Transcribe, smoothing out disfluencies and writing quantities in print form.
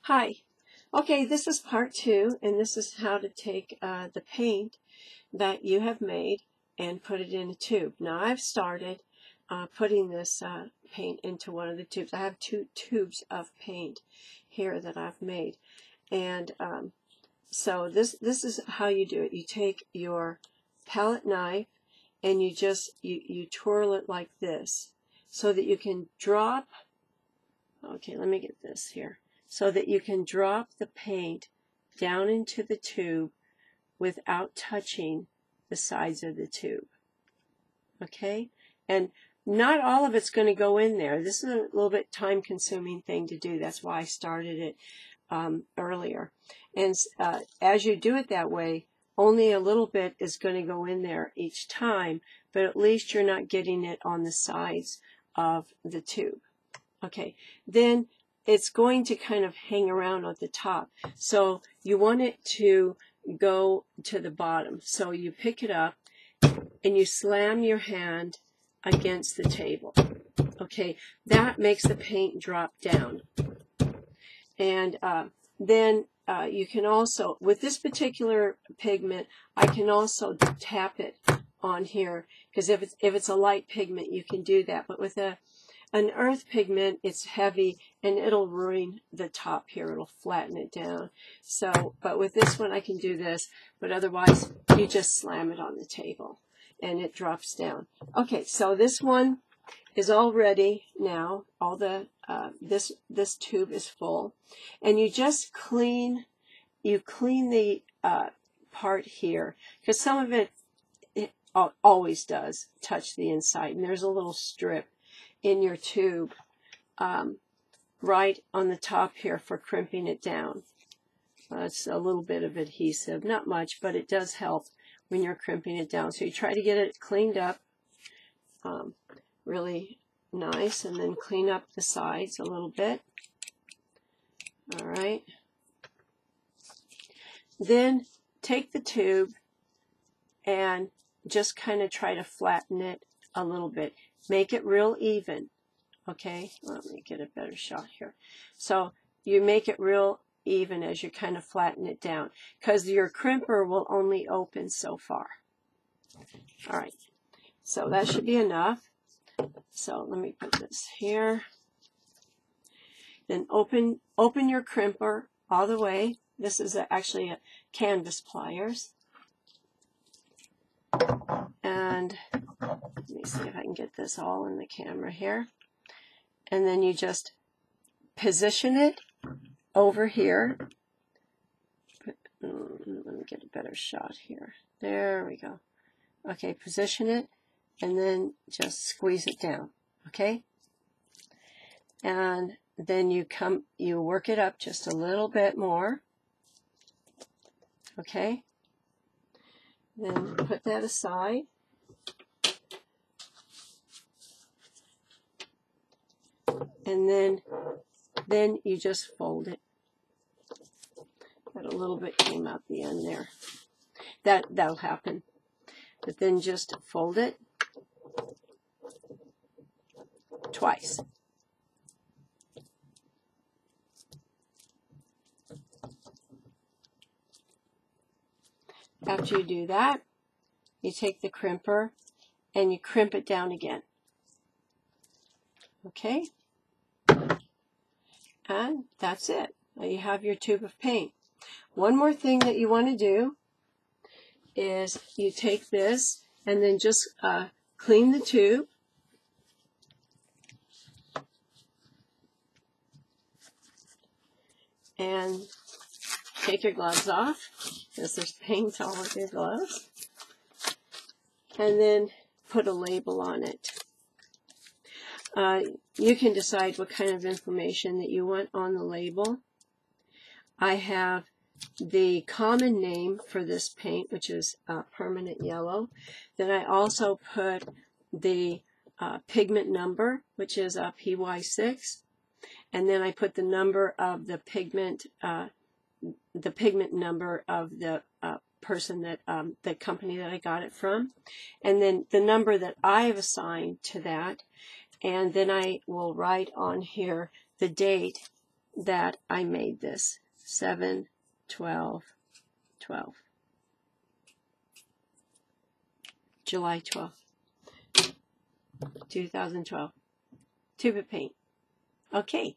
Hi. Okay, this is part 2, and this is how to take the paint that you have made and put it in a tube. Now I've started putting this paint into one of the tubes. I have 2 tubes of paint here that I've made, and so this is how you do it. You take your palette knife and you just you twirl it like this so that you can drop. Okay, let me get this here. So that you can drop the paint down into the tube without touching the sides of the tube. Okay? And not all of it's going to go in there. This is a little bit time-consuming thing to do. That's why I started it earlier. And as you do it that way, only a little bit is going to go in there each time, but at least you're not getting it on the sides of the tube. Okay, then it's going to kind of hang around at the top. So you want it to go to the bottom. So you pick it up and you slam your hand against the table. Okay, that makes the paint drop down. And then you can also, with this particular pigment, I can also tap it on here, because if it's a light pigment, you can do that. But with an earth pigment, it's heavy and it'll ruin the top here. It'll flatten it down. So, but with this one, I can do this, but otherwise you just slam it on the table and it drops down. Okay, so this one is all ready now. All the this tube is full, and you just clean the part here, because some of it always does touch the inside, and there's a little strip in your tube right on the top here for crimping it down. It's a little bit of adhesive, not much, but it does help when you're crimping it down. So you try to get it cleaned up really nice, and then clean up the sides a little bit. All right. Then take the tube and just kind of try to flatten it a little bit. Make it real even, okay? Let me get a better shot here. So you make it real even as you kind of flatten it down, because your crimper will only open so far. All right, so that should be enough. So let me put this here. Then open your crimper all the way. This is actually a canvas pliers. And let me see if I can get this all in the camera here. And then you just position it over here. Let me get a better shot here. There we go. Okay, position it and then just squeeze it down. Okay? And then you work it up just a little bit more. Okay? Then put that aside. And then you just fold it. Got a little bit came out the end there. That'll happen. But then just fold it twice. After you do that, you take the crimper and you crimp it down again. Okay? And that's it. Now you have your tube of paint. One more thing that you want to do is you take this and then just clean the tube. And take your gloves off, because there's paint all over your gloves. And then put a label on it. You can decide what kind of information that you want on the label. I have the common name for this paint, which is permanent yellow. Then I also put the pigment number, which is PY6. And then I put the number of the pigment number of the person that the company that I got it from, and then the number that I have assigned to that. And then I will write on here the date that I made this. 7, 12, 12. July 12th, 2012. Tube of paint. Okay.